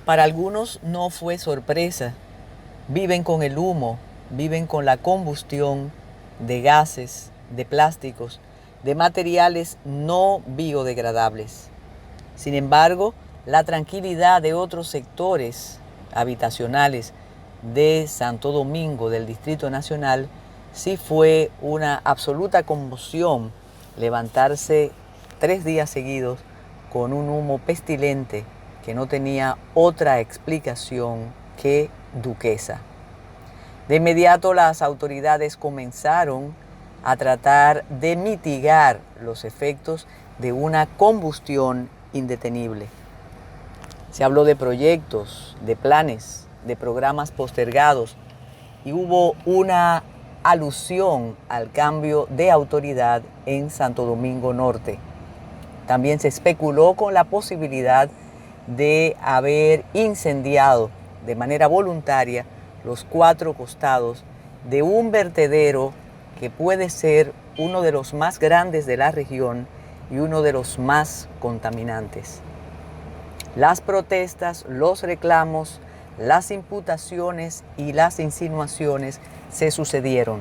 Para algunos no fue sorpresa. Viven con el humo, viven con la combustión de gases, de plásticos, de materiales no biodegradables. Sin embargo, la tranquilidad de otros sectores habitacionales de Santo Domingo, del Distrito Nacional, sí fue una absoluta conmoción levantarse 3 días seguidos con un humo pestilente que no tenía otra explicación que Duquesa. De inmediato las autoridades comenzaron a tratar de mitigar los efectos de una combustión indetenible. Se habló de proyectos, de planes, de programas postergados y hubo una alusión al cambio de autoridad en Santo Domingo Norte. También se especuló con la posibilidad de haber incendiado de manera voluntaria los 4 costados de un vertedero que puede ser uno de los más grandes de la región y uno de los más contaminantes. Las protestas, los reclamos, las imputaciones y las insinuaciones se sucedieron.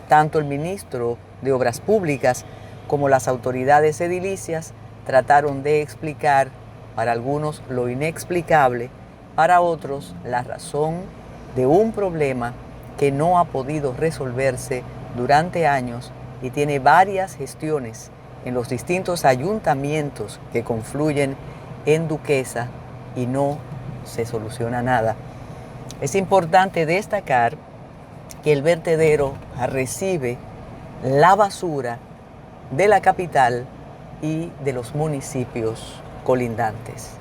Tanto el ministro de Obras Públicas como las autoridades edilicias trataron de explicar, para algunos lo inexplicable, para otros la razón de un problema que no ha podido resolverse durante años y tiene varias gestiones en los distintos ayuntamientos que confluyen en Duquesa y no se soluciona nada. Es importante destacar que el vertedero recibe la basura de la capital y de los municipios colindantes.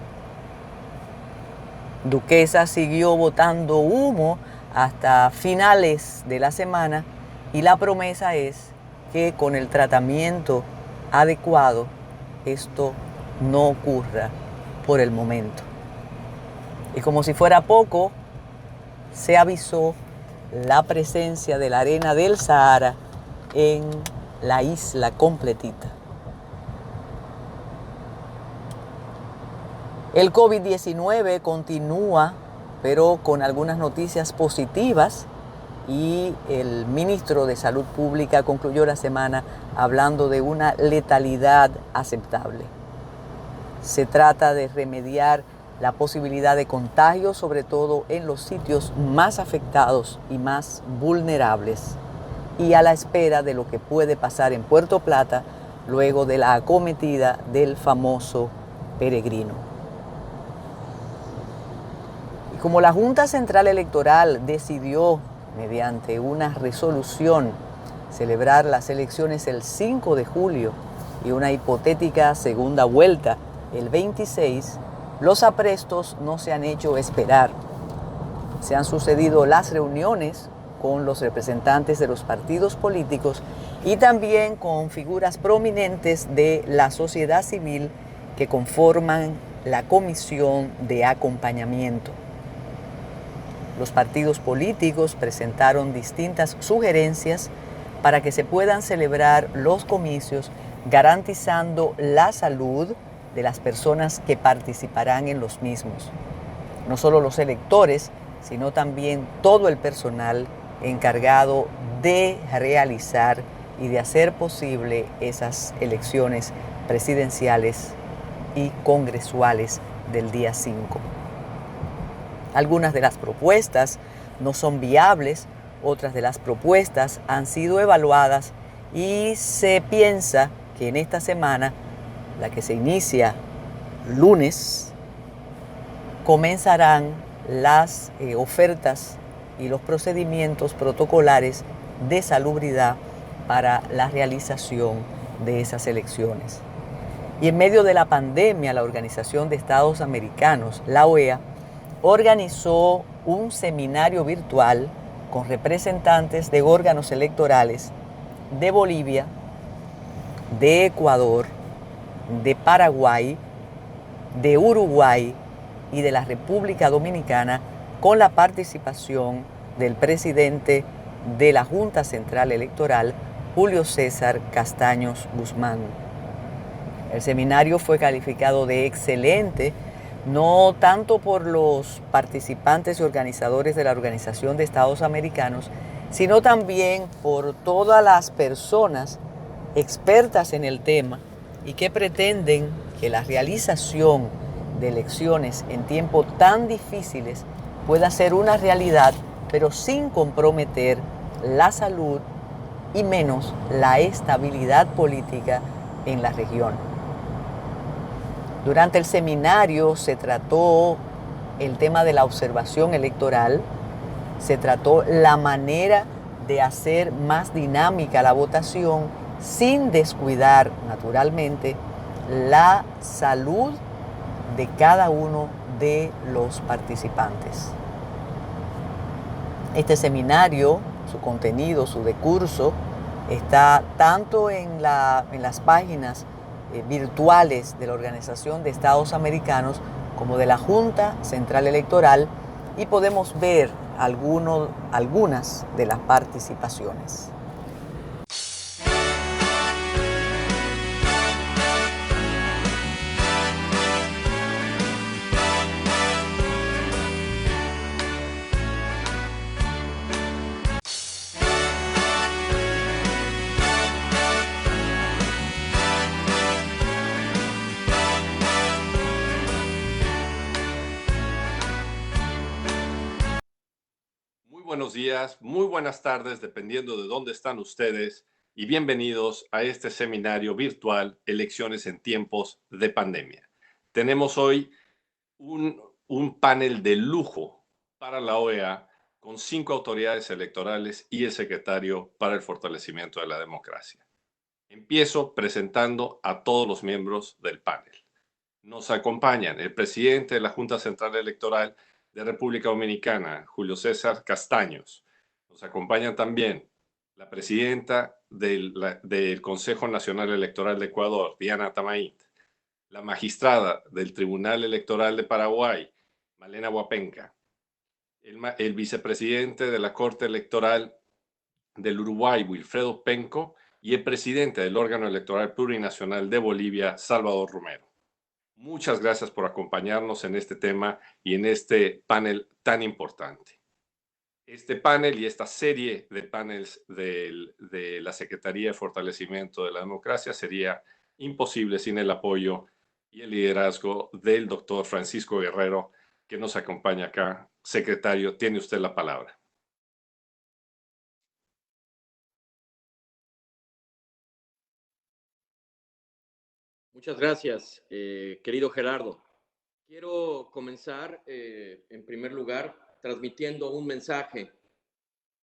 Duquesa siguió botando humo hasta finales de la semana y la promesa es que con el tratamiento adecuado esto no ocurra por el momento. Y como si fuera poco, se avisó la presencia de la arena del Sahara en la isla completita. El COVID-19 continúa, pero con algunas noticias positivas, y el ministro de Salud Pública concluyó la semana hablando de una letalidad aceptable. Se trata de remediar la posibilidad de contagio, sobre todo en los sitios más afectados y más vulnerables, y a la espera de lo que puede pasar en Puerto Plata luego de la acometida del famoso peregrino. Y como la Junta Central Electoral decidió, mediante una resolución, celebrar las elecciones el 5 de julio y una hipotética segunda vuelta el 26, los aprestos no se han hecho esperar. Se han sucedido las reuniones con los representantes de los partidos políticos y también con figuras prominentes de la sociedad civil que conforman la comisión de acompañamiento. Los partidos políticos presentaron distintas sugerencias para que se puedan celebrar los comicios garantizando la salud de las personas que participarán en los mismos. No solo los electores, sino también todo el personal encargado de realizar y de hacer posible esas elecciones presidenciales y congresuales del día 5. Algunas de las propuestas no son viables, otras de las propuestas han sido evaluadas y se piensa que en esta semana, la que se inicia lunes, comenzarán las ofertas y los procedimientos protocolares de salubridad para la realización de esas elecciones. Y en medio de la pandemia, la Organización de Estados Americanos, la OEA, organizó un seminario virtual con representantes de órganos electorales de Bolivia, de Ecuador, de Paraguay, de Uruguay y de la República Dominicana, con la participación del presidente de la Junta Central Electoral, Julio César Castaños Guzmán. El seminario fue calificado de excelente no tanto por los participantes y organizadores de la Organización de Estados Americanos, sino también por todas las personas expertas en el tema y que pretenden que la realización de elecciones en tiempos tan difíciles pueda ser una realidad, pero sin comprometer la salud y menos la estabilidad política en la región. Durante el seminario se trató el tema de la observación electoral, se trató la manera de hacer más dinámica la votación sin descuidar, naturalmente, la salud de cada uno de los participantes. Este seminario, su contenido, su decurso, está tanto en las páginas virtuales de la Organización de Estados Americanos como de la Junta Central Electoral, y podemos ver algunas de las participaciones. Muy buenos días, muy buenas tardes, dependiendo de dónde están ustedes, y bienvenidos a este seminario virtual Elecciones en tiempos de pandemia. Tenemos hoy un panel de lujo para la OEA con 5 autoridades electorales y el secretario para el fortalecimiento de la democracia. Empiezo presentando a todos los miembros del panel. Nos acompañan el presidente de la Junta Central Electoral de República Dominicana, Julio César Castaños. Nos acompaña también la presidenta del Consejo Nacional Electoral de Ecuador, Diana Tamaint, la magistrada del Tribunal Electoral de Paraguay, Malena Huapenca, el vicepresidente de la Corte Electoral del Uruguay, Wilfredo Penco, y el presidente del órgano electoral plurinacional de Bolivia, Salvador Romero. Muchas gracias por acompañarnos en este tema y en este panel tan importante. Este panel y esta serie de paneles de la Secretaría de Fortalecimiento de la Democracia sería imposible sin el apoyo y el liderazgo del doctor Francisco Guerrero, que nos acompaña acá. Secretario, tiene usted la palabra. Muchas gracias, querido Gerardo. Quiero comenzar, en primer lugar, transmitiendo un mensaje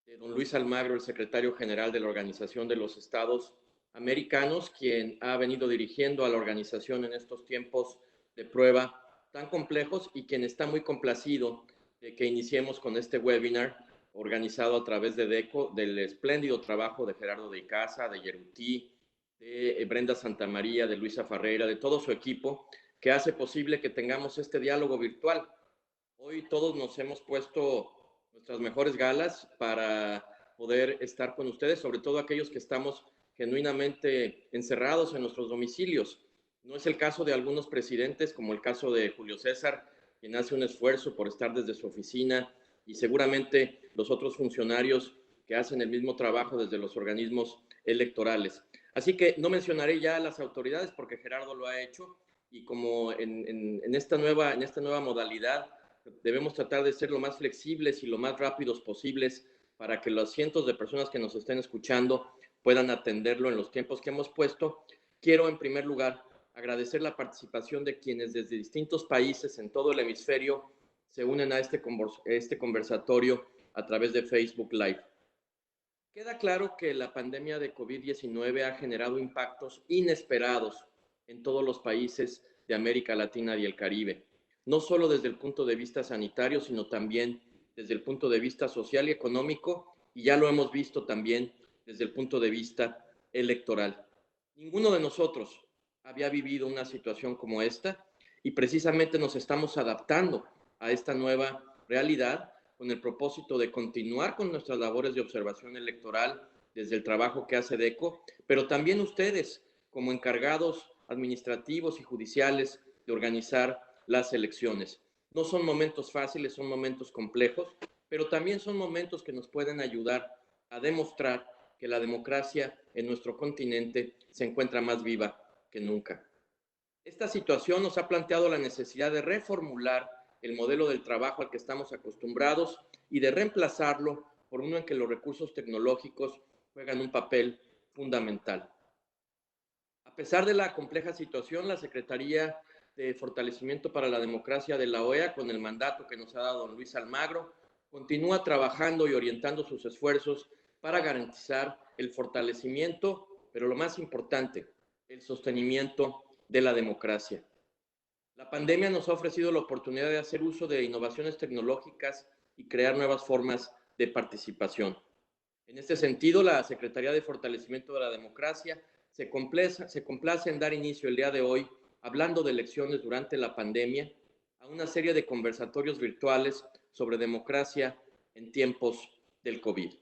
de don Luis Almagro, el secretario general de la Organización de los Estados Americanos, quien ha venido dirigiendo a la organización en estos tiempos de prueba tan complejos y quien está muy complacido de que iniciemos con este webinar organizado a través de DECO, del espléndido trabajo de Gerardo de Icaza, de Yerutí, de Brenda Santamaría, de Luisa Ferreira, de todo su equipo, que hace posible que tengamos este diálogo virtual. Hoy todos nos hemos puesto nuestras mejores galas para poder estar con ustedes, sobre todo aquellos que estamos genuinamente encerrados en nuestros domicilios. No es el caso de algunos presidentes, como el caso de Julio César, quien hace un esfuerzo por estar desde su oficina, y seguramente los otros funcionarios que hacen el mismo trabajo desde los organismos electorales. Así que no mencionaré ya a las autoridades porque Gerardo lo ha hecho, y como en esta nueva modalidad debemos tratar de ser lo más flexibles y lo más rápidos posibles para que los cientos de personas que nos estén escuchando puedan atenderlo en los tiempos que hemos puesto. Quiero, en primer lugar, agradecer la participación de quienes desde distintos países en todo el hemisferio se unen a este conversatorio a través de Facebook Live. Queda claro que la pandemia de COVID-19 ha generado impactos inesperados en todos los países de América Latina y el Caribe, no solo desde el punto de vista sanitario, sino también desde el punto de vista social y económico, y ya lo hemos visto también desde el punto de vista electoral. Ninguno de nosotros había vivido una situación como esta, y precisamente nos estamos adaptando a esta nueva realidad con el propósito de continuar con nuestras labores de observación electoral desde el trabajo que hace DECO, pero también ustedes como encargados administrativos y judiciales de organizar las elecciones. No son momentos fáciles, son momentos complejos, pero también son momentos que nos pueden ayudar a demostrar que la democracia en nuestro continente se encuentra más viva que nunca. Esta situación nos ha planteado la necesidad de reformular el modelo del trabajo al que estamos acostumbrados y de reemplazarlo por uno en que los recursos tecnológicos juegan un papel fundamental. A pesar de la compleja situación, la Secretaría de Fortalecimiento para la Democracia de la OEA, con el mandato que nos ha dado don Luis Almagro, continúa trabajando y orientando sus esfuerzos para garantizar el fortalecimiento, pero lo más importante, el sostenimiento de la democracia. La pandemia nos ha ofrecido la oportunidad de hacer uso de innovaciones tecnológicas y crear nuevas formas de participación. En este sentido, la Secretaría de Fortalecimiento de la Democracia se complace en dar inicio el día de hoy, hablando de elecciones durante la pandemia, a una serie de conversatorios virtuales sobre democracia en tiempos del COVID.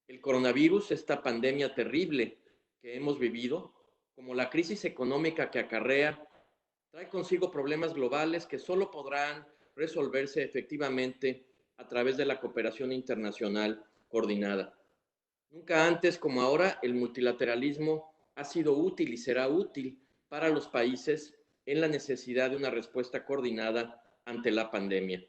El coronavirus, esta pandemia terrible que hemos vivido, como la crisis económica que acarrea, trae consigo problemas globales que solo podrán resolverse efectivamente a través de la cooperación internacional coordinada. Nunca antes como ahora el multilateralismo ha sido útil y será útil para los países en la necesidad de una respuesta coordinada ante la pandemia.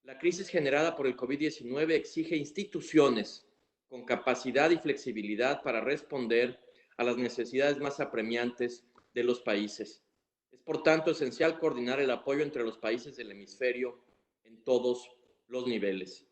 La crisis generada por el COVID-19 exige instituciones con capacidad y flexibilidad para responder a las necesidades más apremiantes de los países. Es por tanto esencial coordinar el apoyo entre los países del hemisferio en todos los niveles.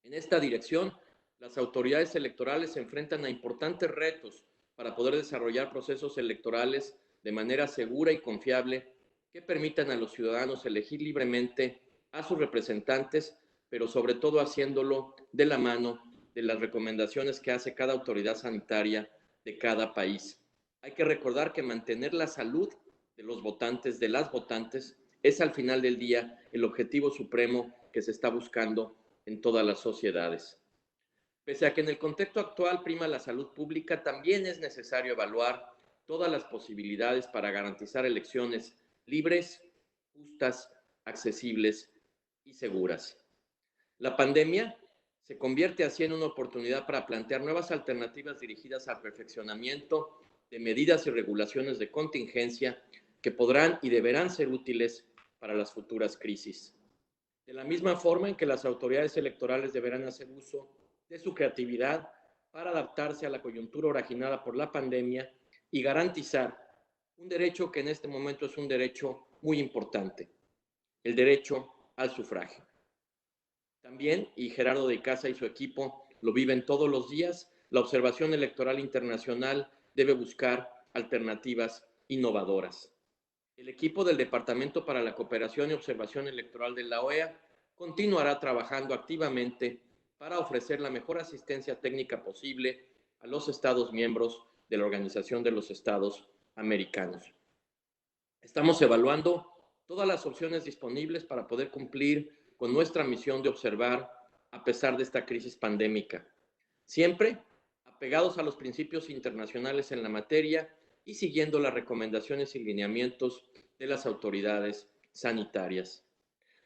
En esta dirección, las autoridades electorales se enfrentan a importantes retos para poder desarrollar procesos electorales de manera segura y confiable que permitan a los ciudadanos elegir libremente a sus representantes, pero sobre todo haciéndolo de la mano de las recomendaciones que hace cada autoridad sanitaria de cada país. Hay que recordar que mantener la salud de los votantes, de las votantes, es al final del día el objetivo supremo que se está buscando en todas las sociedades. Pese a que en el contexto actual prima la salud pública, también es necesario evaluar todas las posibilidades para garantizar elecciones libres, justas, accesibles y seguras. La pandemia se convierte así en una oportunidad para plantear nuevas alternativas dirigidas al perfeccionamiento de medidas y regulaciones de contingencia que podrán y deberán ser útiles para las futuras crisis. De la misma forma en que las autoridades electorales deberán hacer uso de su creatividad para adaptarse a la coyuntura originada por la pandemia y garantizar un derecho que en este momento es un derecho muy importante, el derecho al sufragio. También, y Gerardo de Icaza y su equipo lo viven todos los días, la observación electoral internacional debe buscar alternativas innovadoras. El equipo del Departamento para la Cooperación y Observación Electoral de la OEA continuará trabajando activamente para ofrecer la mejor asistencia técnica posible a los Estados miembros de la Organización de los Estados Americanos. Estamos evaluando todas las opciones disponibles para poder cumplir con nuestra misión de observar a pesar de esta crisis pandémica, siempre apegados a los principios internacionales en la materia y siguiendo las recomendaciones y lineamientos de las autoridades sanitarias.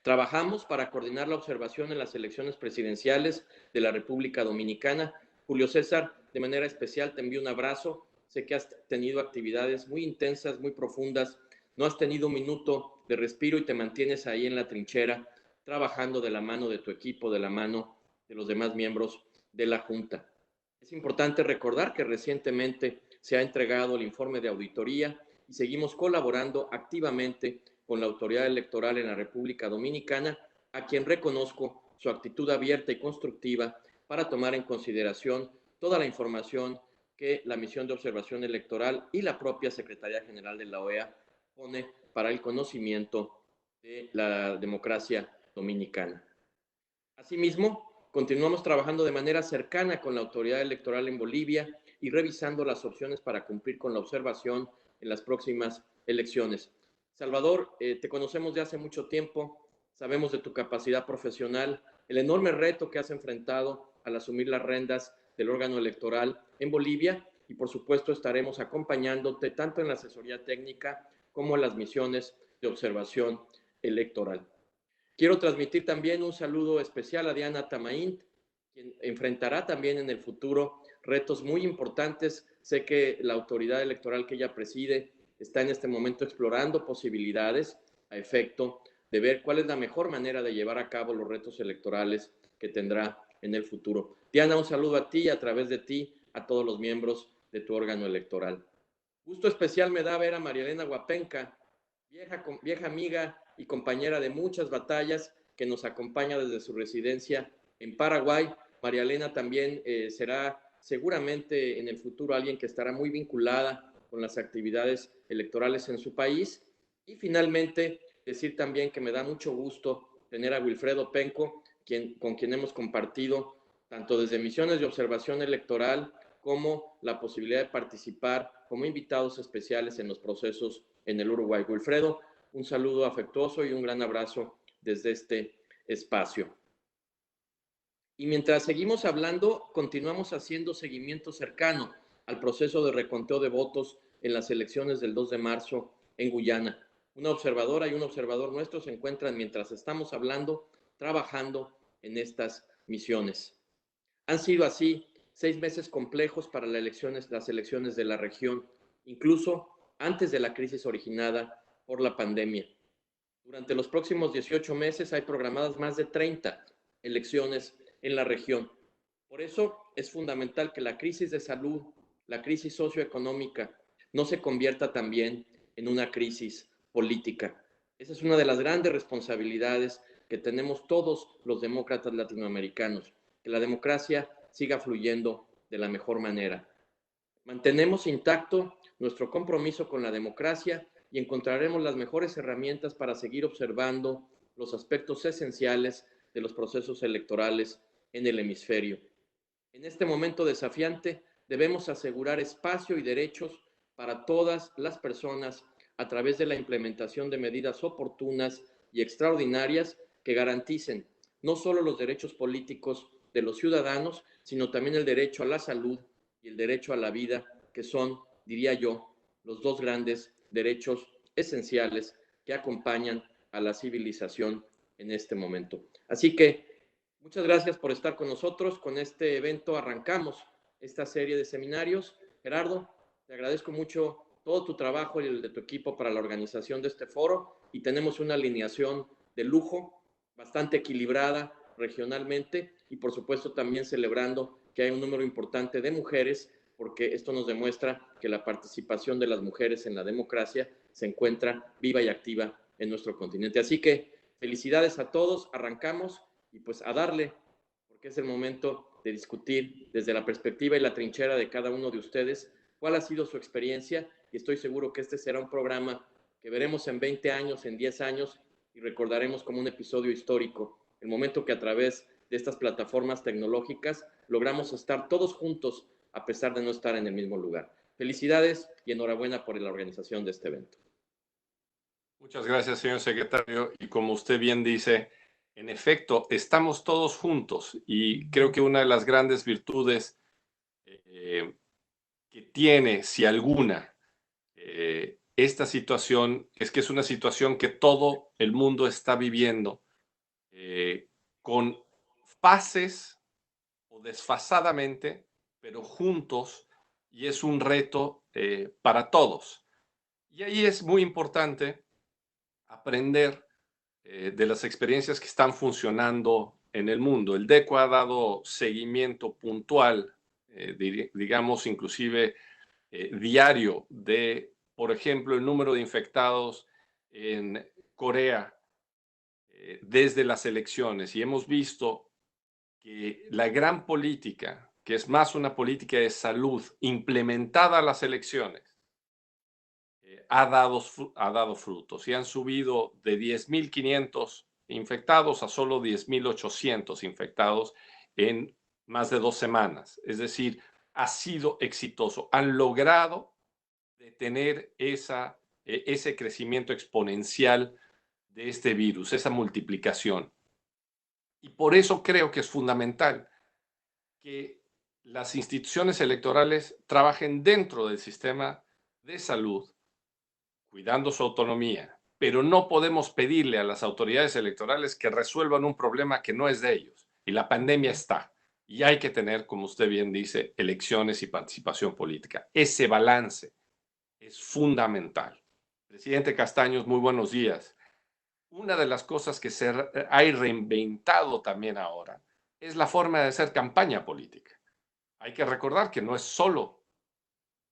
Trabajamos para coordinar la observación en las elecciones presidenciales de la República Dominicana. Julio César, de manera especial te envío un abrazo. Sé que has tenido actividades muy intensas, muy profundas. No has tenido un minuto de respiro y te mantienes ahí en la trinchera, trabajando de la mano de tu equipo, de la mano de los demás miembros de la Junta. Es importante recordar que recientemente se ha entregado el informe de auditoría y seguimos colaborando activamente con la autoridad electoral en la República Dominicana, a quien reconozco su actitud abierta y constructiva para tomar en consideración toda la información que la misión de observación electoral y la propia Secretaría General de la OEA pone para el conocimiento de la democracia dominicana. Asimismo, continuamos trabajando de manera cercana con la autoridad electoral en Bolivia y revisando las opciones para cumplir con la observación en las próximas elecciones. Salvador, te conocemos de hace mucho tiempo, sabemos de tu capacidad profesional, el enorme reto que has enfrentado al asumir las riendas del órgano electoral en Bolivia y por supuesto estaremos acompañándote tanto en la asesoría técnica como en las misiones de observación electoral. Quiero transmitir también un saludo especial a Diana Tamaín, quien enfrentará también en el futuro retos muy importantes. Sé que la autoridad electoral que ella preside está en este momento explorando posibilidades a efecto de ver cuál es la mejor manera de llevar a cabo los retos electorales que tendrá en el futuro. Diana, un saludo a ti y a través de ti a todos los miembros de tu órgano electoral. Gusto especial me da ver a María Elena Guapenca, vieja amiga y compañera de muchas batallas, que nos acompaña desde su residencia en Paraguay. María Elena también será seguramente en el futuro alguien que estará muy vinculada con las actividades electorales en su país. Y finalmente, decir también que me da mucho gusto tener a Wilfredo Penco, con quien hemos compartido tanto desde misiones de observación electoral como la posibilidad de participar como invitados especiales en los procesos en el Uruguay. Wilfredo, un saludo afectuoso y un gran abrazo desde este espacio. Y mientras seguimos hablando, continuamos haciendo seguimiento cercano al proceso de reconteo de votos en las elecciones del 2 de marzo en Guyana. Una observadora y un observador nuestro se encuentran, mientras estamos hablando, trabajando en estas misiones. Han sido así 6 meses complejos para las elecciones de la región, incluso antes de la crisis originada por la pandemia. Durante los próximos 18 meses hay programadas más de 30 elecciones en la región. Por eso es fundamental que la crisis de salud, la crisis socioeconómica, no se convierta también en una crisis política. Esa es una de las grandes responsabilidades que tenemos todos los demócratas latinoamericanos, que la democracia siga fluyendo de la mejor manera. Mantenemos intacto nuestro compromiso con la democracia y encontraremos las mejores herramientas para seguir observando los aspectos esenciales de los procesos electorales en el hemisferio. En este momento desafiante, debemos asegurar espacio y derechos para todas las personas a través de la implementación de medidas oportunas y extraordinarias que garanticen no solo los derechos políticos de los ciudadanos, sino también el derecho a la salud y el derecho a la vida, que son, diría yo, los dos grandes derechos esenciales que acompañan a la civilización en este momento. Así que muchas gracias por estar con nosotros. Con este evento arrancamos esta serie de seminarios. Gerardo, te agradezco mucho todo tu trabajo y el de tu equipo para la organización de este foro, y tenemos una alineación de lujo, bastante equilibrada regionalmente, y por supuesto también celebrando que hay un número importante de mujeres, porque esto nos demuestra que la participación de las mujeres en la democracia se encuentra viva y activa en nuestro continente. Así que felicidades a todos, arrancamos y pues a darle, porque es el momento de discutir desde la perspectiva y la trinchera de cada uno de ustedes cuál ha sido su experiencia, y estoy seguro que este será un programa que veremos en 20 años, en 10 años, y recordaremos como un episodio histórico, el momento que a través de estas plataformas tecnológicas logramos estar todos juntos a pesar de no estar en el mismo lugar. Felicidades y enhorabuena por la organización de este evento. Muchas gracias, señor secretario. Y como usted bien dice, en efecto, estamos todos juntos, y creo que una de las grandes virtudes que tiene, si alguna, esta situación es que es una situación que todo el mundo está viviendo con fases o desfasadamente, pero juntos, y es un reto para todos. Y ahí es muy importante aprender de las experiencias que están funcionando en el mundo. El DECO ha dado seguimiento puntual, digamos inclusive diario, de, por ejemplo, el número de infectados en Corea desde las elecciones, y hemos visto que la gran política, que es más una política de salud implementada a las elecciones, ha dado frutos, y han subido de 10.500 infectados a solo 10.800 infectados en más de 2 semanas. Es decir, ha sido exitoso. Han logrado detener ese crecimiento exponencial de este virus, esa multiplicación. Y por eso creo que es fundamental que las instituciones electorales trabajen dentro del sistema de salud, cuidando su autonomía, pero no podemos pedirle a las autoridades electorales que resuelvan un problema que no es de ellos. Y la pandemia está. Y hay que tener, como usted bien dice, elecciones y participación política. Ese balance es fundamental. Presidente Castaños, muy buenos días. Una de las cosas que se ha reinventado también ahora es la forma de hacer campaña política. Hay que recordar que no es solo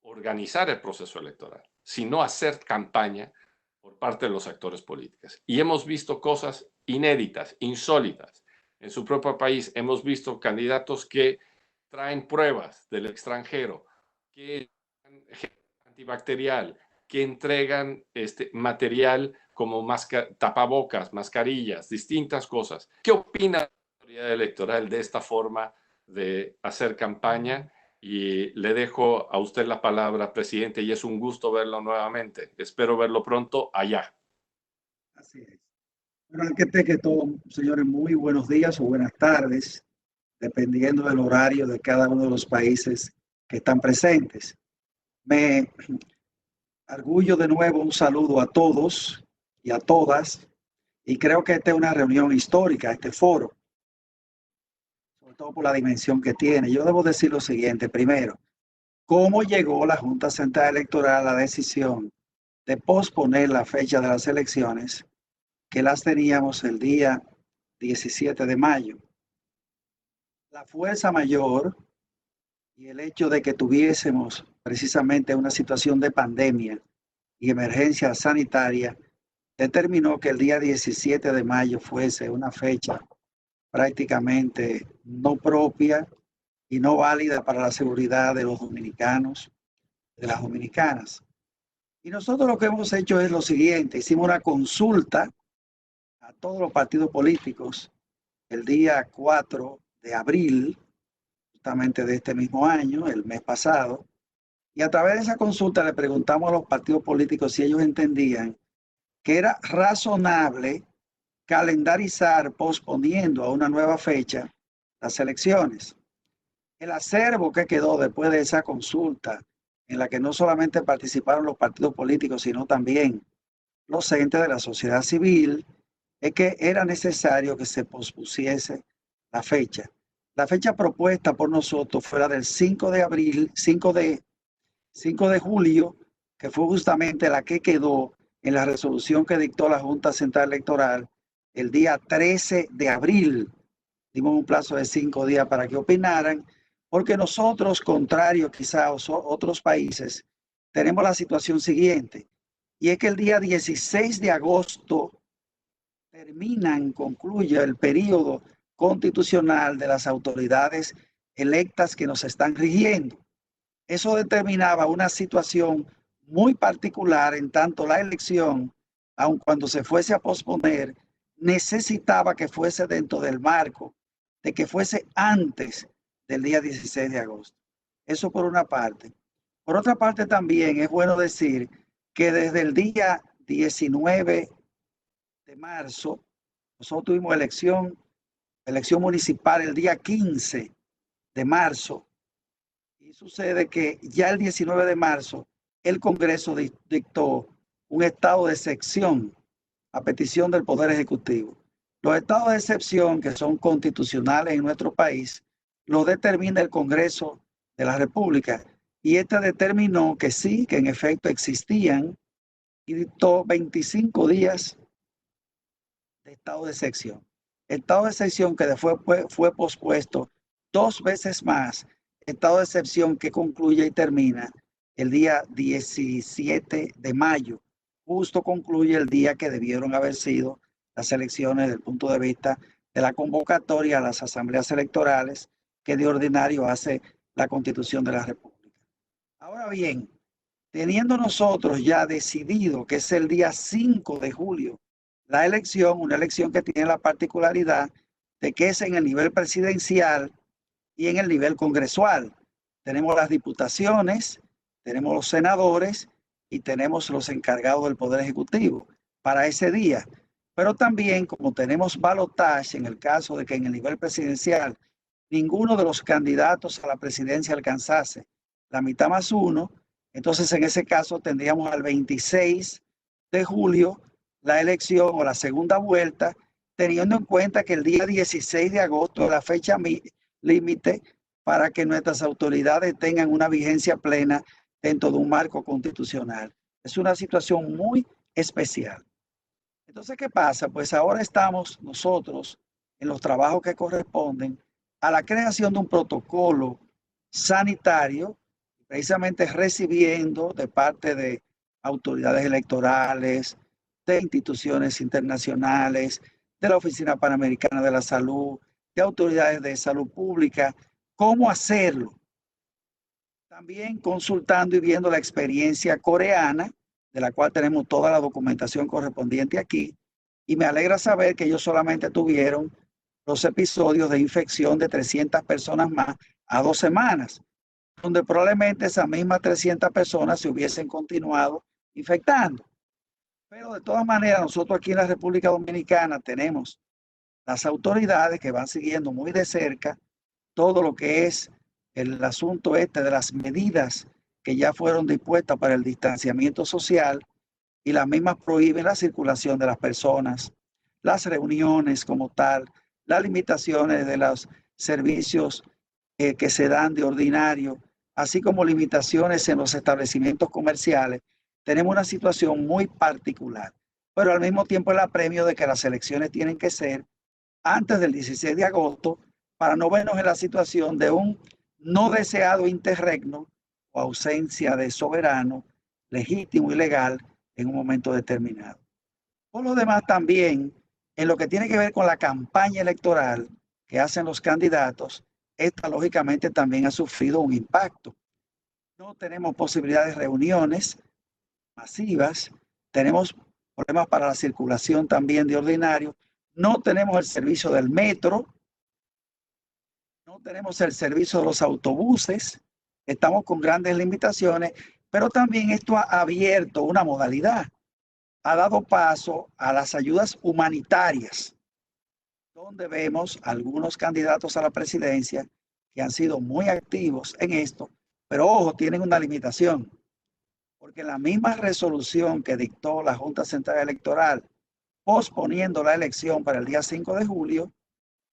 organizar el proceso electoral, sino hacer campaña por parte de los actores políticos. Y hemos visto cosas inéditas, insólitas. En su propio país hemos visto candidatos que traen pruebas del extranjero, que antibacterial, que entregan material como tapabocas, mascarillas, distintas cosas. ¿Qué opina la autoridad electoral de esta forma de hacer campaña? Y le dejo a usted la palabra, presidente, y es un gusto verlo nuevamente. Espero verlo pronto allá. Así es. Bueno, antes que todo, señores, muy buenos días o buenas tardes, dependiendo del horario de cada uno de los países que están presentes. Me orgullo de nuevo un saludo a todos y a todas, y creo que esta es una reunión histórica, este foro, sobre todo por la dimensión que tiene. Yo debo decir lo siguiente, primero, ¿cómo llegó la Junta Central Electoral a la decisión de posponer la fecha de las elecciones, que las teníamos el día 17 de mayo? La fuerza mayor y el hecho de que tuviésemos precisamente una situación de pandemia y emergencia sanitaria determinó que el día 17 de mayo fuese una fecha prácticamente no propia y no válida para la seguridad de los dominicanos, de las dominicanas. Y nosotros lo que hemos hecho es lo siguiente: hicimos una consulta a todos los partidos políticos el día 4 de abril, justamente de este mismo año, el mes pasado, y a través de esa consulta le preguntamos a los partidos políticos si ellos entendían que era razonable calendarizar posponiendo a una nueva fecha las elecciones. El acervo que quedó después de esa consulta, en la que no solamente participaron los partidos políticos, sino también los entes de la sociedad civil, es que era necesario que se pospusiese la fecha. La fecha propuesta por nosotros fue la del 5 de abril, 5 de julio, que fue justamente la que quedó en la resolución que dictó la Junta Central Electoral el día 13 de abril. Dimos un plazo de 5 días para que opinaran, porque nosotros, contrario quizá a otros países, tenemos la situación siguiente, y es que el día 16 de agosto concluye el periodo constitucional de las autoridades electas que nos están rigiendo. Eso determinaba una situación muy particular, en tanto la elección, aun cuando se fuese a posponer, necesitaba que fuese dentro del marco de que fuese antes del día 16 de agosto. Eso por una parte. Por otra parte, también es bueno decir que desde el día 19 de marzo, nosotros tuvimos elección municipal el día 15 de marzo, y sucede que ya el 19 de marzo el Congreso dictó un estado de excepción a petición del Poder Ejecutivo. Los estados de excepción, que son constitucionales en nuestro país, los determina el Congreso de la República, y este determinó que sí, que en efecto existían, y dictó 25 días de estado de excepción. Estado de excepción que fue pospuesto 2 veces más, estado de excepción que concluye y termina el día 17 de mayo. Justo concluye el día que debieron haber sido las elecciones desde el punto de vista de la convocatoria a las asambleas electorales que de ordinario hace la Constitución de la República. Ahora bien, teniendo nosotros ya decidido que es el día 5 de julio la elección, una elección que tiene la particularidad de que es en el nivel presidencial y en el nivel congresual. Tenemos las diputaciones, tenemos los senadores y tenemos los encargados del Poder Ejecutivo para ese día. Pero también, como tenemos balotaje en el caso de que en el nivel presidencial ninguno de los candidatos a la presidencia alcanzase la mitad más uno, entonces en ese caso tendríamos al 26 de julio la elección o la segunda vuelta, teniendo en cuenta que el día 16 de agosto es la fecha límite para que nuestras autoridades tengan una vigencia plena dentro de un marco constitucional. Es una situación muy especial. Entonces, ¿qué pasa? Pues ahora estamos nosotros en los trabajos que corresponden a la creación de un protocolo sanitario, precisamente recibiendo de parte de autoridades electorales, de instituciones internacionales, de la Oficina Panamericana de la Salud, de autoridades de salud pública, cómo hacerlo. También consultando y viendo la experiencia coreana, de la cual tenemos toda la documentación correspondiente aquí, y me alegra saber que ellos solamente tuvieron los episodios de infección de 300 personas más a 2 semanas, donde probablemente esas mismas 300 personas se hubiesen continuado infectando. Pero de todas maneras, nosotros aquí en la República Dominicana tenemos las autoridades que van siguiendo muy de cerca todo lo que es el asunto de las medidas que ya fueron dispuestas para el distanciamiento social, y las mismas prohíben la circulación de las personas, las reuniones como tal, las limitaciones de los servicios que se dan de ordinario, así como limitaciones en los establecimientos comerciales. Tenemos una situación muy particular, pero al mismo tiempo el apremio de que las elecciones tienen que ser antes del 16 de agosto para no vernos en la situación de un no deseado interregno o ausencia de soberano legítimo y legal en un momento determinado. Por lo demás, también en lo que tiene que ver con la campaña electoral que hacen los candidatos, esta lógicamente también ha sufrido un impacto. No tenemos posibilidad de reuniones masivas, tenemos problemas para la circulación también de ordinario, no tenemos el servicio del metro, no tenemos el servicio de los autobuses, estamos con grandes limitaciones, pero también esto ha abierto una modalidad, ha dado paso a las ayudas humanitarias, donde vemos algunos candidatos a la presidencia que han sido muy activos en esto, pero ojo, tienen una limitación, porque la misma resolución que dictó la Junta Central Electoral posponiendo la elección para el día 5 de julio,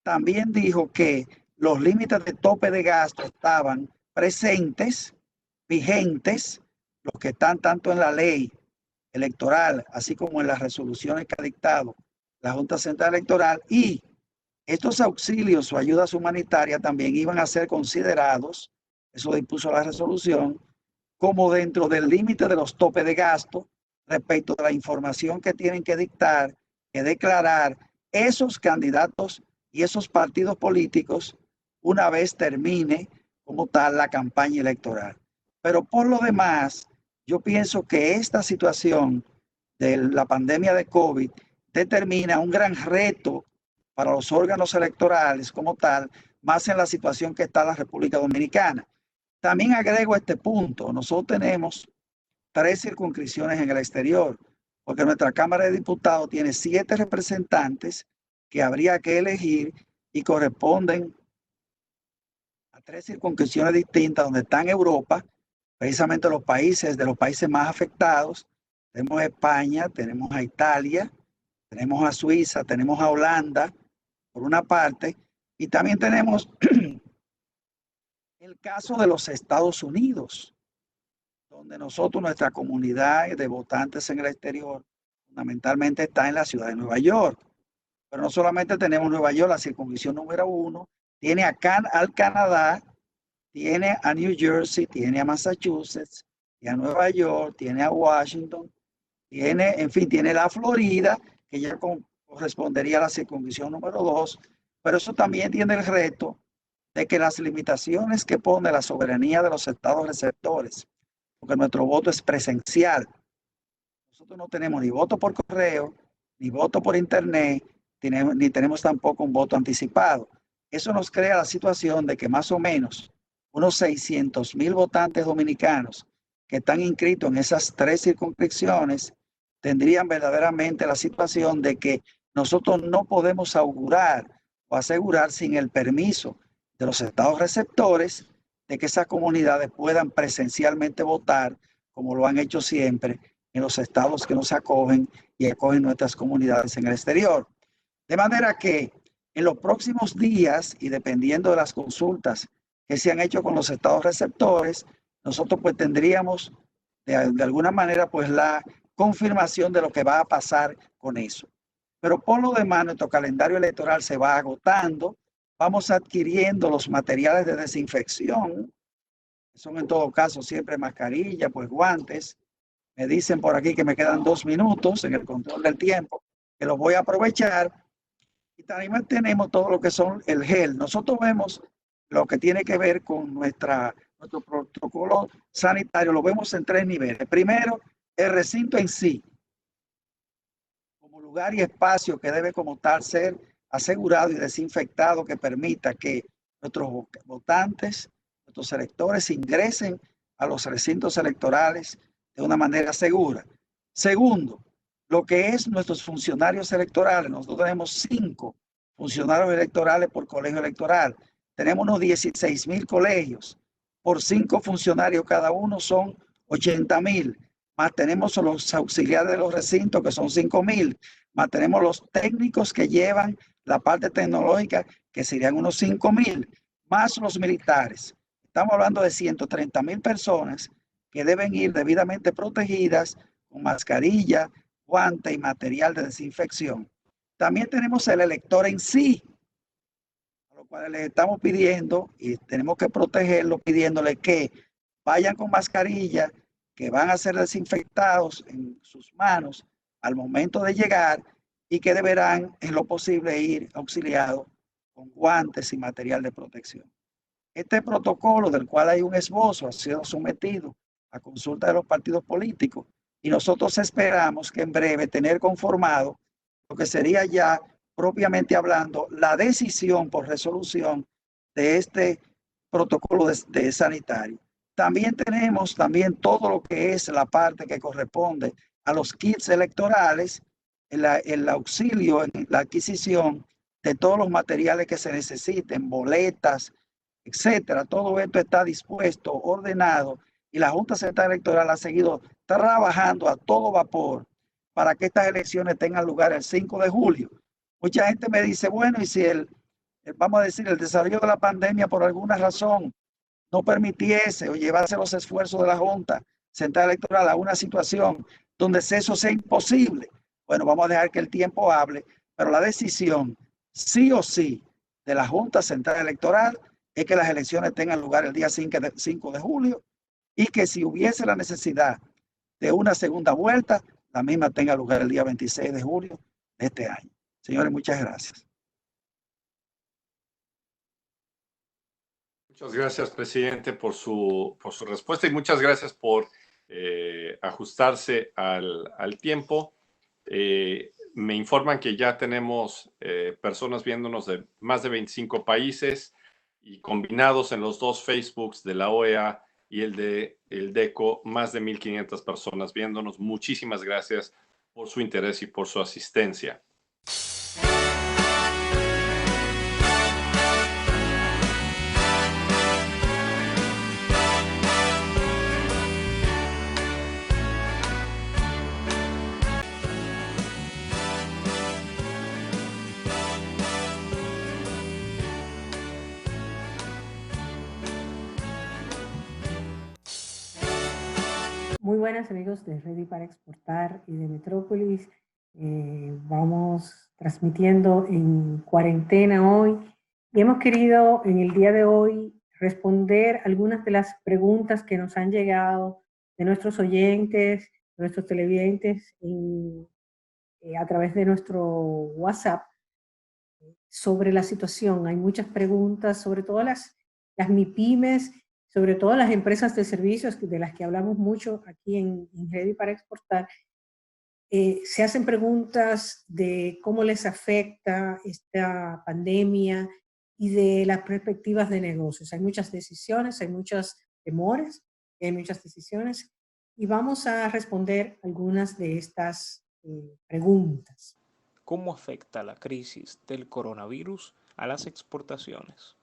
también dijo que los límites de tope de gasto estaban presentes, vigentes, los que están tanto en la ley electoral, así como en las resoluciones que ha dictado la Junta Central Electoral, y estos auxilios o ayudas humanitarias también iban a ser considerados, eso dispuso la resolución, como dentro del límite de los topes de gasto respecto de la información que tienen que dictar, que declarar esos candidatos y esos partidos políticos una vez termine como tal la campaña electoral. Pero por lo demás, yo pienso que esta situación de la pandemia de COVID determina un gran reto para los órganos electorales como tal, más en la situación que está la República Dominicana. También agrego este punto, nosotros tenemos 3 circunscripciones en el exterior, porque nuestra Cámara de Diputados tiene 7 representantes que habría que elegir y corresponden a 3 circunscripciones distintas donde están Europa, precisamente los países más afectados. Tenemos a España, tenemos a Italia, tenemos a Suiza, tenemos a Holanda, por una parte, y también tenemos el caso de los Estados Unidos, donde nosotros, nuestra comunidad de votantes en el exterior, fundamentalmente está en la ciudad de Nueva York. Pero no solamente tenemos Nueva York, la circunscripción número 1, tiene al Canadá, tiene a New Jersey, tiene a Massachusetts, tiene a Nueva York, tiene a Washington, tiene la Florida, que ya correspondería a la circunscripción número 2, pero eso también tiene el reto de que las limitaciones que pone la soberanía de los estados receptores, porque nuestro voto es presencial. Nosotros no tenemos ni voto por correo, ni voto por internet, ni tenemos tampoco un voto anticipado. Eso nos crea la situación de que más o menos unos 600,000 votantes dominicanos que están inscritos en esas 3 circunscripciones tendrían verdaderamente la situación de que nosotros no podemos augurar o asegurar sin el permiso de los estados receptores de que esas comunidades puedan presencialmente votar como lo han hecho siempre en los estados que nos acogen y acogen nuestras comunidades en el exterior. De manera que en los próximos días y dependiendo de las consultas que se han hecho con los estados receptores, nosotros pues tendríamos de alguna manera pues la confirmación de lo que va a pasar con eso. Pero por lo demás, nuestro calendario electoral se va agotando, vamos adquiriendo los materiales de desinfección, que son en todo caso siempre mascarilla, pues guantes. Me dicen por aquí que me quedan 2 minutos en el control del tiempo, que los voy a aprovechar. Y también tenemos todo lo que son el gel. Nosotros vemos lo que tiene que ver con nuestro protocolo sanitario, lo vemos en 3 niveles. Primero, el recinto en sí, como lugar y espacio que debe como tal ser asegurado y desinfectado, que permita que nuestros votantes, nuestros electores ingresen a los recintos electorales de una manera segura. Segundo, lo que es nuestros funcionarios electorales. Nosotros tenemos 5 funcionarios electorales por colegio electoral. Tenemos unos 16,000 colegios. Por 5 funcionarios cada uno son 80,000. Más tenemos los auxiliares de los recintos, que son 5,000. Más tenemos los técnicos que llevan la parte tecnológica, que serían unos 5,000. Más los militares. Estamos hablando de 130,000 personas que deben ir debidamente protegidas con mascarilla, guante y material de desinfección. También tenemos el elector en sí, a lo cual les estamos pidiendo y tenemos que protegerlo, pidiéndole que vayan con mascarilla, que van a ser desinfectados en sus manos al momento de llegar y que deberán en lo posible ir auxiliados con guantes y material de protección. Este protocolo, del cual hay un esbozo, ha sido sometido a consulta de los partidos políticos y nosotros esperamos que en breve tener conformado lo que sería ya propiamente hablando la decisión por resolución de este protocolo de sanitario. También tenemos todo lo que es la parte que corresponde a los kits electorales, el auxilio en la adquisición de todos los materiales que se necesiten, boletas, etcétera. Todo esto está dispuesto, ordenado, y la Junta Central Electoral ha seguido trabajando a todo vapor para que estas elecciones tengan lugar el 5 de julio. Mucha gente me dice, bueno, y si vamos a decir, el desarrollo de la pandemia por alguna razón no permitiese o llevase los esfuerzos de la Junta Central Electoral a una situación donde eso sea imposible, bueno, vamos a dejar que el tiempo hable, pero la decisión sí o sí de la Junta Central Electoral es que las elecciones tengan lugar el día 5 de julio y que si hubiese la necesidad de una segunda vuelta, la misma tenga lugar el día 26 de julio de este año. Señores, muchas gracias. Muchas gracias, presidente, por su respuesta y muchas gracias por ajustarse al tiempo. Me informan que ya tenemos personas viéndonos de más de 25 países y combinados en los 2 Facebooks de la OEA y el DECO, más de 1,500 personas viéndonos. Muchísimas gracias por su interés y por su asistencia. Muy buenas amigos de Ready para Exportar y de Metrópolis. Vamos transmitiendo en cuarentena hoy y hemos querido en el día de hoy responder algunas de las preguntas que nos han llegado de nuestros oyentes, de nuestros televidentes a través de nuestro WhatsApp sobre la situación. Hay muchas preguntas, sobre todo las MIPYMES, sobre todo las empresas de servicios de las que hablamos mucho aquí en Ready para Exportar. Se hacen preguntas de cómo les afecta esta pandemia y de las perspectivas de negocios. Hay muchas decisiones, hay muchos temores, hay muchas decisiones y vamos a responder algunas de estas preguntas. ¿Cómo afecta la crisis del coronavirus a las exportaciones?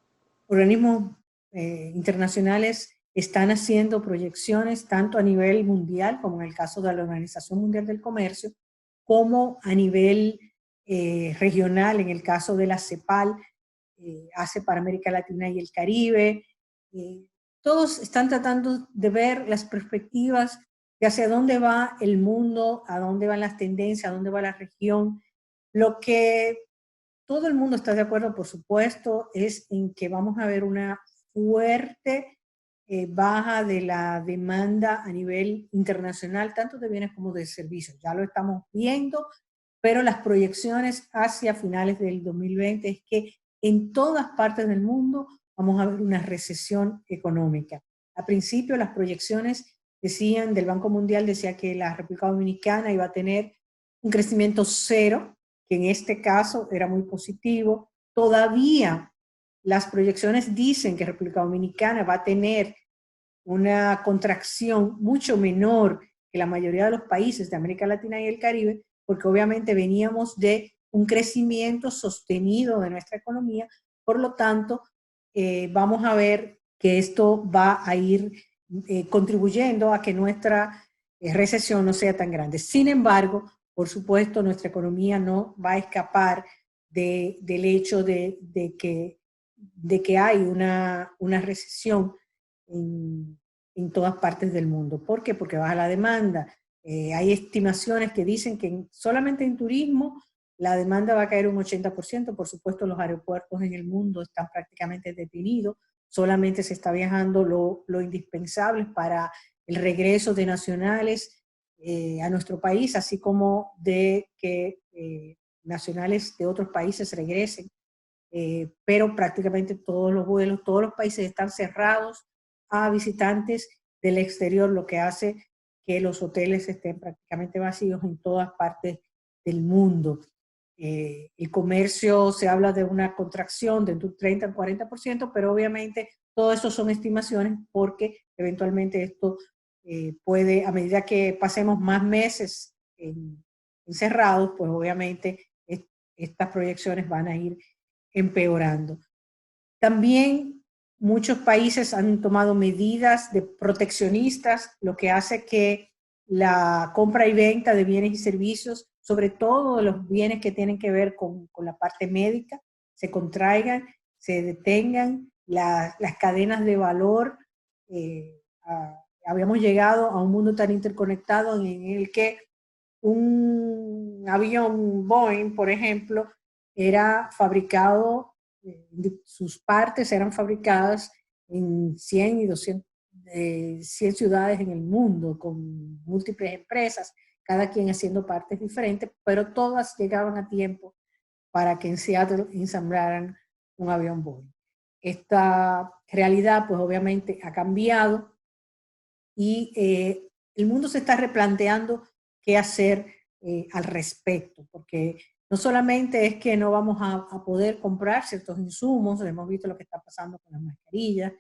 Organismos internacionales están haciendo proyecciones tanto a nivel mundial, como en el caso de la Organización Mundial del Comercio, como a nivel regional, en el caso de la CEPAL, hace para América Latina y el Caribe. Todos están tratando de ver las perspectivas de hacia dónde va el mundo, a dónde van las tendencias, a dónde va la región. Lo que todo el mundo está de acuerdo, por supuesto, es en que vamos a ver una fuerte baja de la demanda a nivel internacional, tanto de bienes como de servicios. Ya lo estamos viendo, pero las proyecciones hacia finales del 2020 es que en todas partes del mundo vamos a ver una recesión económica. Al principio las proyecciones decían, del Banco Mundial decía que la República Dominicana iba a tener un crecimiento cero, que en este caso era muy positivo. Todavía las proyecciones dicen que República Dominicana va a tener una contracción mucho menor que la mayoría de los países de América Latina y el Caribe, porque obviamente veníamos de un crecimiento sostenido de nuestra economía, por lo tanto, vamos a ver que esto va a ir contribuyendo a que nuestra recesión no sea tan grande. Sin embargo, por supuesto, nuestra economía no va a escapar del hecho de que hay una recesión en todas partes del mundo. ¿Por qué? Porque baja la demanda. Hay estimaciones que dicen que solamente en turismo la demanda va a caer un 80%. Por supuesto, los aeropuertos en el mundo están prácticamente detenidos. Solamente se está viajando lo indispensable para el regreso de nacionales a nuestro país, así como de que nacionales de otros países regresen. Pero prácticamente todos los vuelos, todos los países están cerrados a visitantes del exterior, lo que hace que los hoteles estén prácticamente vacíos en todas partes del mundo. El comercio se habla de una contracción de un 30 al 40%, pero obviamente todo eso son estimaciones porque eventualmente esto puede, a medida que pasemos más meses encerrados, pues obviamente estas proyecciones van a ir empeorando. También muchos países han tomado medidas de proteccionistas, lo que hace que la compra y venta de bienes y servicios, sobre todo los bienes que tienen que ver con la parte médica, se contraigan, se detengan, las cadenas de valor. Habíamos llegado a un mundo tan interconectado en el que un avión Boeing, por ejemplo, era fabricado, sus partes eran fabricadas en 100 y 200, 100 ciudades en el mundo, con múltiples empresas, cada quien haciendo partes diferentes, pero todas llegaban a tiempo para que en Seattle ensamblaran un avión Boeing. Esta realidad, pues obviamente ha cambiado y el mundo se está replanteando qué hacer al respecto, porque no solamente es que no vamos a poder comprar ciertos insumos, hemos visto lo que está pasando con las mascarillas,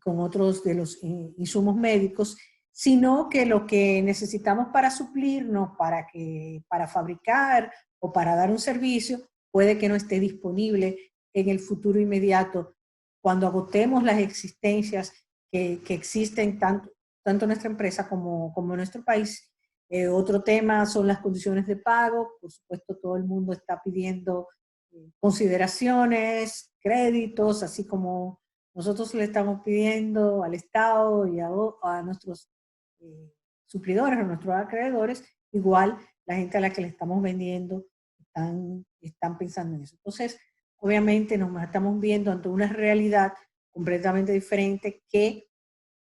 con otros de los insumos médicos, sino que lo que necesitamos para suplirnos, para fabricar o para dar un servicio, puede que no esté disponible en el futuro inmediato, cuando agotemos las existencias que existen tanto en nuestra empresa como en nuestro país. Otro tema son las condiciones de pago. Por supuesto, todo el mundo está pidiendo consideraciones, créditos, así como nosotros le estamos pidiendo al Estado y a nuestros suplidores, a nuestros acreedores. Igual la gente a la que le estamos vendiendo están pensando en eso. Entonces, obviamente nos estamos viendo ante una realidad completamente diferente que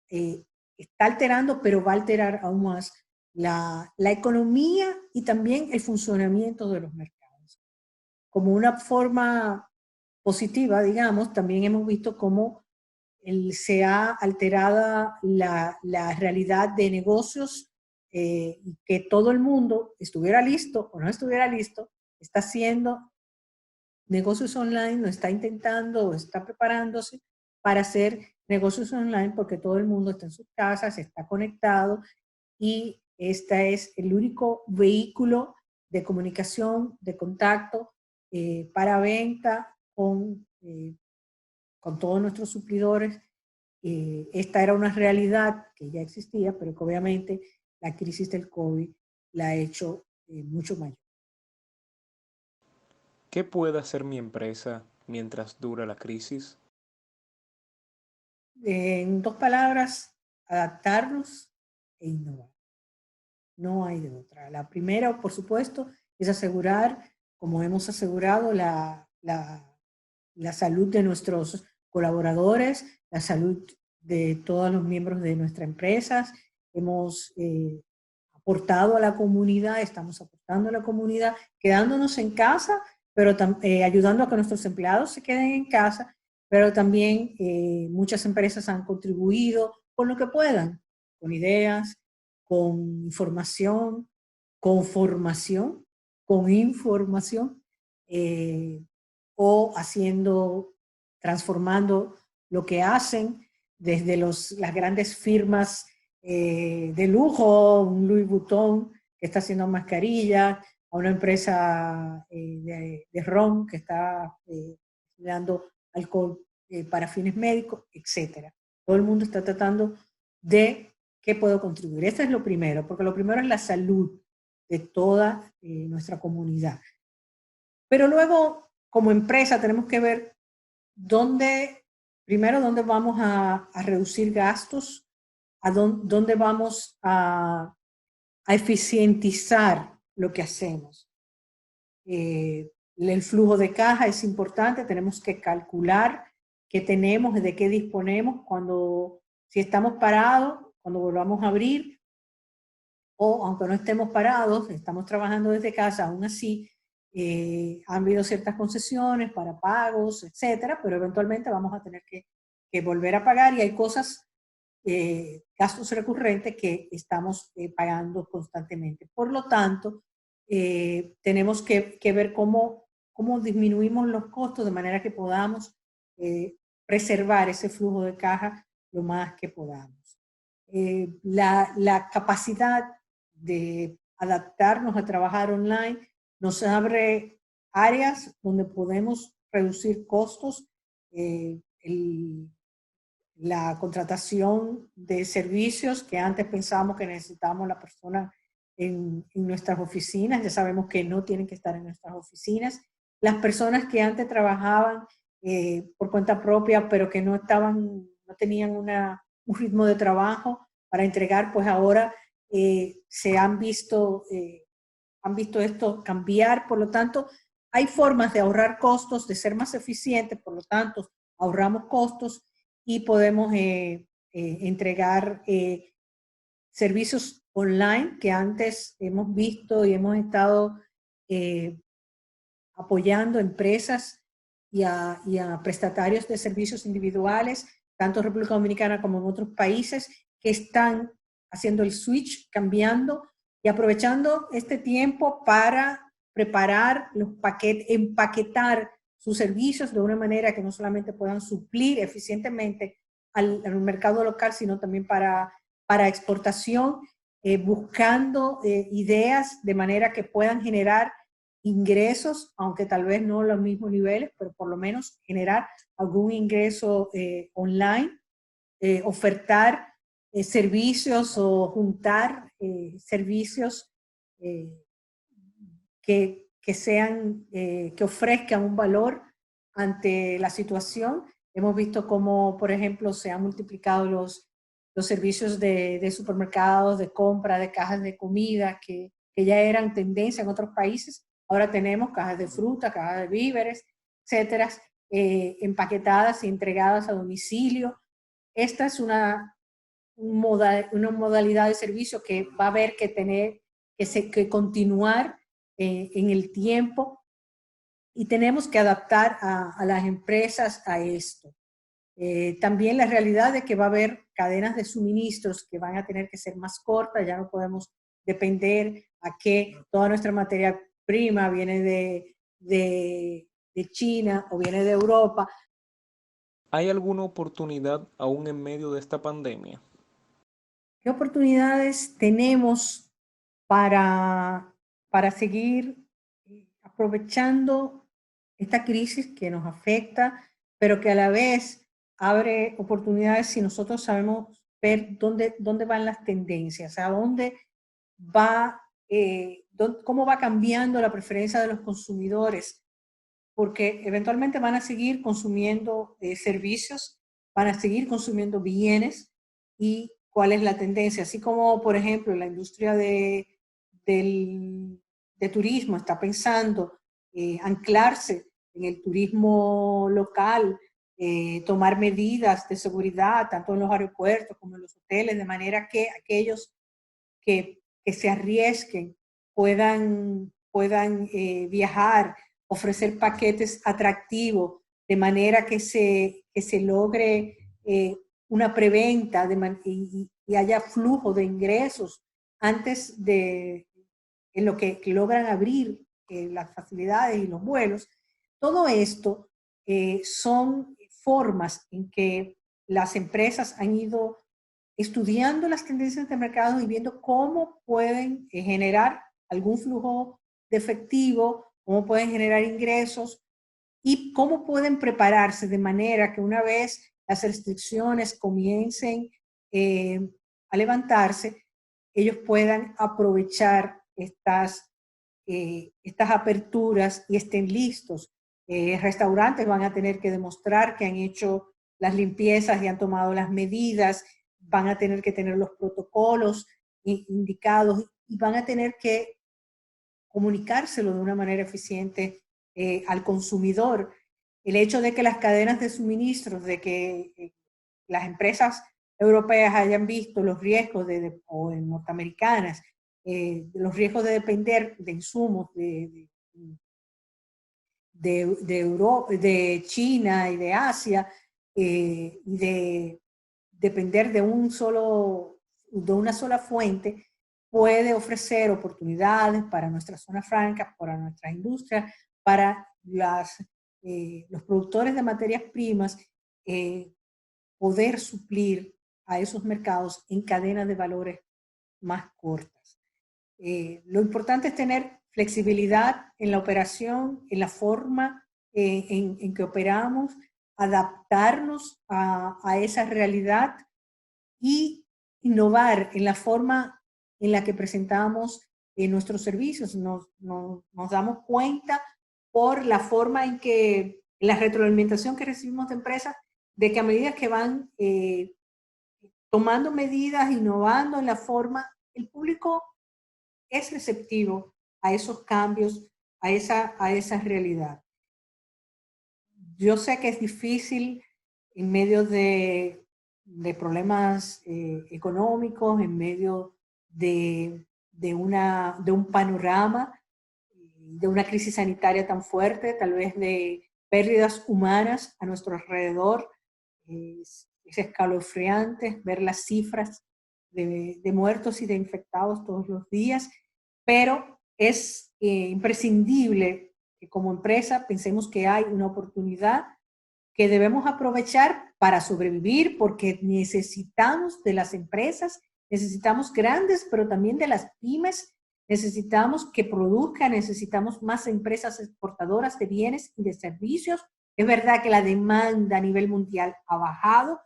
está alterando, pero va a alterar aún más la economía y también el funcionamiento de los mercados. Como una forma positiva, digamos, también hemos visto cómo se ha alterado la realidad de negocios, y que todo el mundo, estuviera listo o no estuviera listo, está haciendo negocios online, no está intentando o está preparándose para hacer negocios online, porque todo el mundo está en sus casas, está conectado, y este es el único vehículo de comunicación, de contacto para venta con todos nuestros suplidores esta era una realidad que ya existía, pero que obviamente la crisis del COVID la ha hecho mucho mayor. ¿Qué puede hacer mi empresa mientras dura la crisis? En dos palabras, adaptarnos e innovar. No hay de otra. La primera, por supuesto, es asegurar, como hemos asegurado, la salud de nuestros colaboradores, la salud de todos los miembros de nuestra empresa. Hemos aportado a la comunidad, estamos aportando a la comunidad, quedándonos en casa, pero ayudando a que nuestros empleados se queden en casa, pero también muchas empresas han contribuido con lo que puedan, con ideas, con información, con formación, con información, o transformando lo que hacen desde las grandes firmas de lujo, un Louis Vuitton que está haciendo mascarillas, a una empresa de ron que está dando alcohol para fines médicos, etc. Todo el mundo está tratando de qué puedo contribuir. Eso es lo primero, porque lo primero es la salud de toda nuestra comunidad. Pero luego, como empresa, tenemos que ver primero, dónde vamos a reducir gastos, dónde vamos a eficientizar lo que hacemos. El flujo de caja es importante, tenemos que calcular qué tenemos, de qué disponemos si estamos parados, cuando volvamos a abrir, o aunque no estemos parados, estamos trabajando desde casa, aún así han habido ciertas concesiones para pagos, etcétera, pero eventualmente vamos a tener que volver a pagar y hay cosas, gastos recurrentes que estamos pagando constantemente. Por lo tanto, tenemos que ver cómo disminuimos los costos de manera que podamos preservar ese flujo de caja lo más que podamos. La capacidad de adaptarnos a trabajar online nos abre áreas donde podemos reducir costos. La contratación de servicios que antes pensábamos que necesitábamos la persona en nuestras oficinas, ya sabemos que no tienen que estar en nuestras oficinas. Las personas que antes trabajaban por cuenta propia, pero que no tenían un ritmo de trabajo para entregar, pues ahora se han visto esto cambiar. Por lo tanto, hay formas de ahorrar costos, de ser más eficientes, por lo tanto, ahorramos costos y podemos entregar servicios online que antes hemos visto y hemos estado apoyando empresas y a prestatarios de servicios individuales, tanto en República Dominicana como en otros países, que están haciendo el switch, cambiando y aprovechando este tiempo para preparar los paquetes, empaquetar sus servicios de una manera que no solamente puedan suplir eficientemente al mercado local, sino también para exportación, buscando ideas de manera que puedan generar ingresos, aunque tal vez no los mismos niveles, pero por lo menos generar algún ingreso online, ofertar servicios o juntar servicios que ofrezcan un valor ante la situación. Hemos visto cómo, por ejemplo, se han multiplicado los servicios de supermercados, de compra, de cajas de comida, que ya eran tendencia en otros países. Ahora tenemos cajas de fruta, cajas de víveres, etcétera, empaquetadas y entregadas a domicilio. Esta es una modalidad de servicio que va a haber que continuar en el tiempo y tenemos que adaptar a las empresas a esto. También la realidad de que va a haber cadenas de suministros que van a tener que ser más cortas, ya no podemos depender a que toda nuestra materia prima viene de China o viene de Europa. ¿Hay alguna oportunidad aún en medio de esta pandemia? ¿Qué oportunidades tenemos para seguir aprovechando esta crisis que nos afecta, pero que a la vez abre oportunidades si nosotros sabemos ver dónde van las tendencias, a dónde va, cómo va cambiando la preferencia de los consumidores, porque eventualmente van a seguir consumiendo servicios, van a seguir consumiendo bienes, y cuál es la tendencia. Así como, por ejemplo, la industria de turismo está pensando anclarse en el turismo local, tomar medidas de seguridad, tanto en los aeropuertos como en los hoteles, de manera que aquellos que se arriesguen puedan viajar, ofrecer paquetes atractivos, de manera que se logre una preventa y haya flujo de ingresos antes de en lo que logran abrir las facilidades y los vuelos. Todo esto son formas en que las empresas han ido estudiando las tendencias de mercado y viendo cómo pueden generar algún flujo de efectivo, cómo pueden generar ingresos y cómo pueden prepararse de manera que una vez las restricciones comiencen a levantarse, ellos puedan aprovechar estas aperturas y estén listos. Restaurantes van a tener que demostrar que han hecho las limpiezas y han tomado las medidas, van a tener que tener los protocolos indicados y van a tener que comunicárselo de una manera eficiente al consumidor. El hecho de que las cadenas de suministros, de que las empresas europeas hayan visto los riesgos o norteamericanas, los riesgos de depender de insumos de China y de Asia, y de depender de una sola fuente, puede ofrecer oportunidades para nuestras zonas francas, para nuestras industrias, para los productores de materias primas, poder suplir a esos mercados en cadenas de valores más cortas. Lo importante es tener flexibilidad en la operación, en la forma en que operamos, adaptarnos a esa realidad y innovar en la forma en la que presentamos nuestros servicios. Nos damos cuenta por la forma en que, la retroalimentación que recibimos de empresas, de que a medida que van tomando medidas, innovando en la forma, el público es receptivo a esos cambios, a esa realidad. Yo sé que es difícil en medio de problemas económicos, en medio de un panorama, de una crisis sanitaria tan fuerte, tal vez de pérdidas humanas a nuestro alrededor. Es escalofriante ver las cifras de muertos y de infectados todos los días, pero es imprescindible que como empresa pensemos que hay una oportunidad que debemos aprovechar para sobrevivir, porque necesitamos de las empresas, necesitamos grandes, pero también de las pymes, necesitamos que produzcan, necesitamos más empresas exportadoras de bienes y de servicios. Es verdad que la demanda a nivel mundial ha bajado,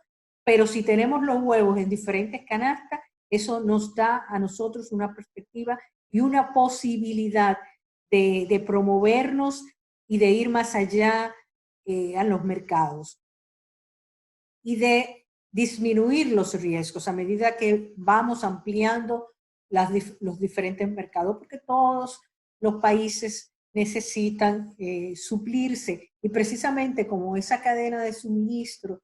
pero si tenemos los huevos en diferentes canastas, eso nos da a nosotros una perspectiva y una posibilidad de promovernos y de ir más allá a los mercados y de disminuir los riesgos a medida que vamos ampliando los diferentes mercados, porque todos los países necesitan suplirse, y precisamente como esa cadena de suministro,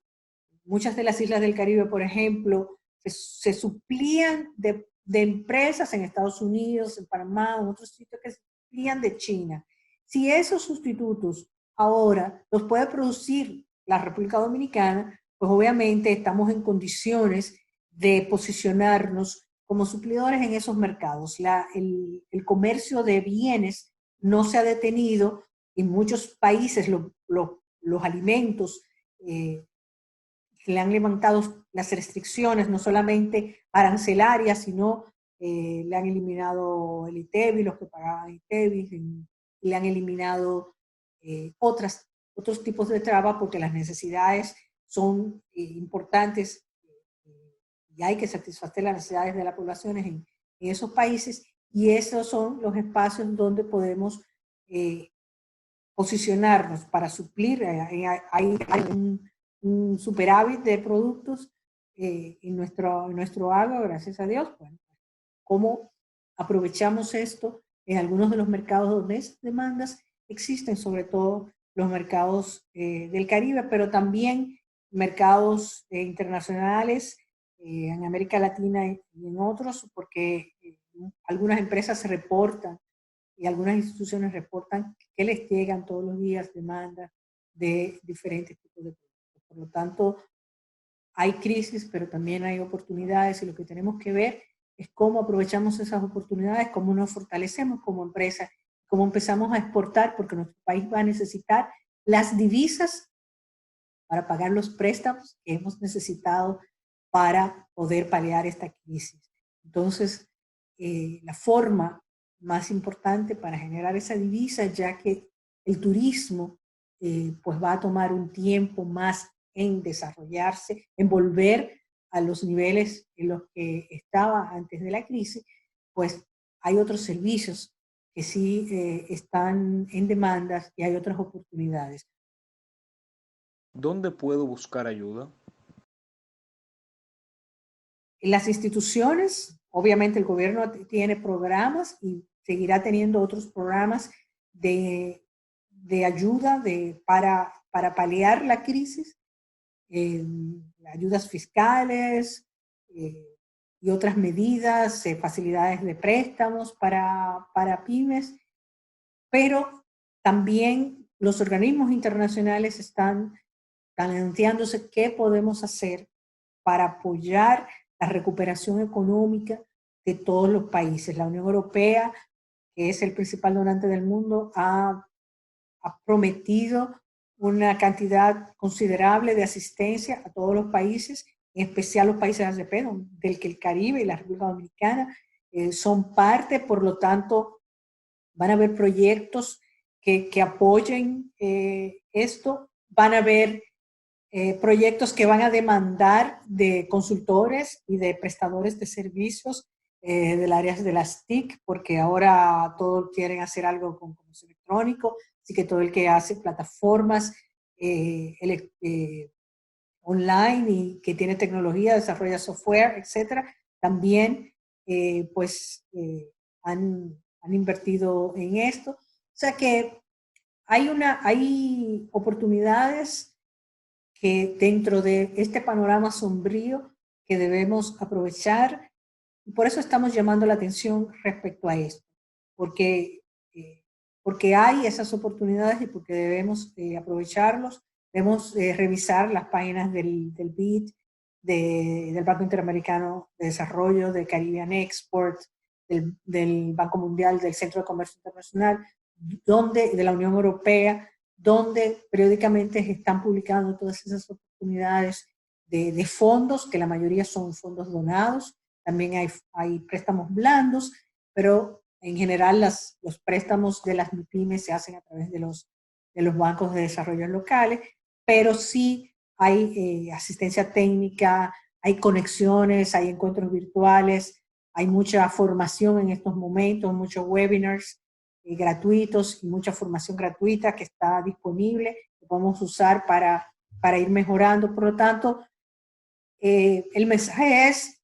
muchas de las islas del Caribe, por ejemplo, se suplían de empresas en Estados Unidos, en Panamá, en otros sitios que se suplían de China. Si esos sustitutos ahora los puede producir la República Dominicana, pues obviamente estamos en condiciones de posicionarnos como suplidores en esos mercados. El comercio de bienes no se ha detenido. En muchos países los alimentos le han levantado las restricciones, no solamente arancelarias, sino le han eliminado el ITEVI, los que pagaban ITEVI, le han eliminado otros tipos de trabas, porque las necesidades son importantes y hay que satisfacer las necesidades de las poblaciones en esos países, y esos son los espacios donde podemos posicionarnos para suplir. Hay un superávit de productos en nuestro agro, gracias a Dios. Bueno, ¿cómo aprovechamos esto en algunos de los mercados donde esas demandas existen, sobre todo los mercados del Caribe, pero también mercados internacionales en América Latina y en otros, porque algunas empresas se reportan y algunas instituciones reportan que les llegan todos los días demandas de diferentes tipos de productos. Por lo tanto, hay crisis, pero también hay oportunidades, y lo que tenemos que ver es cómo aprovechamos esas oportunidades, cómo nos fortalecemos como empresa, cómo empezamos a exportar, porque nuestro país va a necesitar las divisas para pagar los préstamos que hemos necesitado para poder paliar esta crisis. Entonces, la forma más importante para generar esa divisa, ya que el turismo pues va a tomar un tiempo más en desarrollarse, en volver a los niveles en los que estaba antes de la crisis, pues hay otros servicios que sí están en demandas y hay otras oportunidades. ¿Dónde puedo buscar ayuda? Las instituciones, obviamente el gobierno tiene programas y seguirá teniendo otros programas de ayuda para paliar la crisis, ayudas fiscales y otras medidas, facilidades de préstamos para pymes, pero también los organismos internacionales están planteándose qué podemos hacer para apoyar la recuperación económica de todos los países. La Unión Europea, que es el principal donante del mundo, ha prometido una cantidad considerable de asistencia a todos los países, en especial los países ACP, del que el Caribe y la República Dominicana son parte. Por lo tanto, van a haber proyectos que apoyen esto, van a haber proyectos que van a demandar de consultores y de prestadores de servicios del área de las TIC, porque ahora todos quieren hacer algo con comercio electrónico, así que todo el que hace plataformas online y que tiene tecnología, desarrolla software, etcétera, también han invertido en esto. O sea que hay oportunidades que dentro de este panorama sombrío que debemos aprovechar, y por eso estamos llamando la atención respecto a esto, porque hay esas oportunidades y porque debemos aprovecharlos. Debemos revisar las páginas del BID, del Banco Interamericano de Desarrollo, de Caribbean Export, del Banco Mundial, del Centro de Comercio Internacional, de la Unión Europea, donde periódicamente están publicando todas esas oportunidades de fondos, que la mayoría son fondos donados. También hay préstamos blandos, pero en general los préstamos de las MIPYMES se hacen a través de los bancos de desarrollo locales, pero sí hay asistencia técnica, hay conexiones, hay encuentros virtuales, hay mucha formación en estos momentos, muchos webinars gratuitos y mucha formación gratuita que está disponible, que podemos usar para ir mejorando. Por lo tanto, el mensaje es: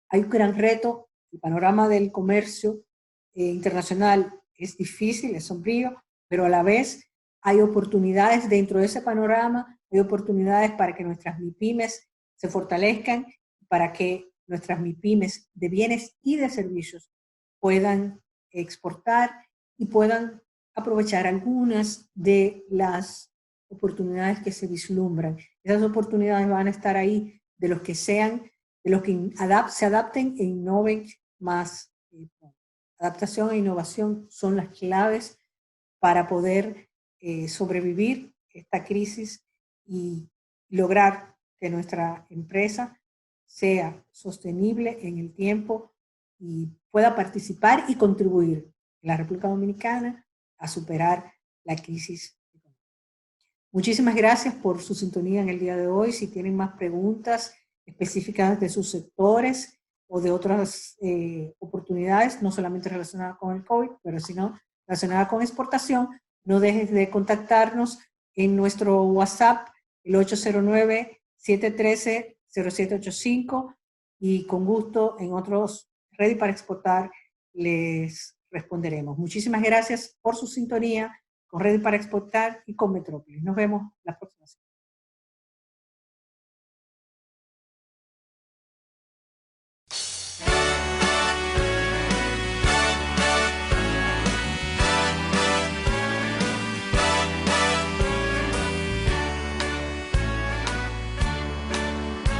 hay un gran reto, el panorama del comercio internacional es difícil, es sombrío, pero a la vez hay oportunidades dentro de ese panorama, hay oportunidades para que nuestras MIPYMES se fortalezcan, para que nuestras MIPYMES de bienes y de servicios puedan exportar y puedan aprovechar algunas de las oportunidades que se vislumbran. Esas oportunidades van a estar ahí de los que se adapten e innoven más. Adaptación e innovación son las claves para poder sobrevivir esta crisis y lograr que nuestra empresa sea sostenible en el tiempo y pueda participar y contribuir en la República Dominicana a superar la crisis. Muchísimas gracias por su sintonía en el día de hoy. Si tienen más preguntas específicas de sus sectores o de otras oportunidades, no solamente relacionadas con el COVID, pero sino relacionadas con exportación, no dejes de contactarnos en nuestro WhatsApp, el 809-713-0785, y con gusto en otros Ready para Exportar les responderemos. Muchísimas gracias por su sintonía con Ready para Exportar y con Metrópolis. Nos vemos la próxima semana.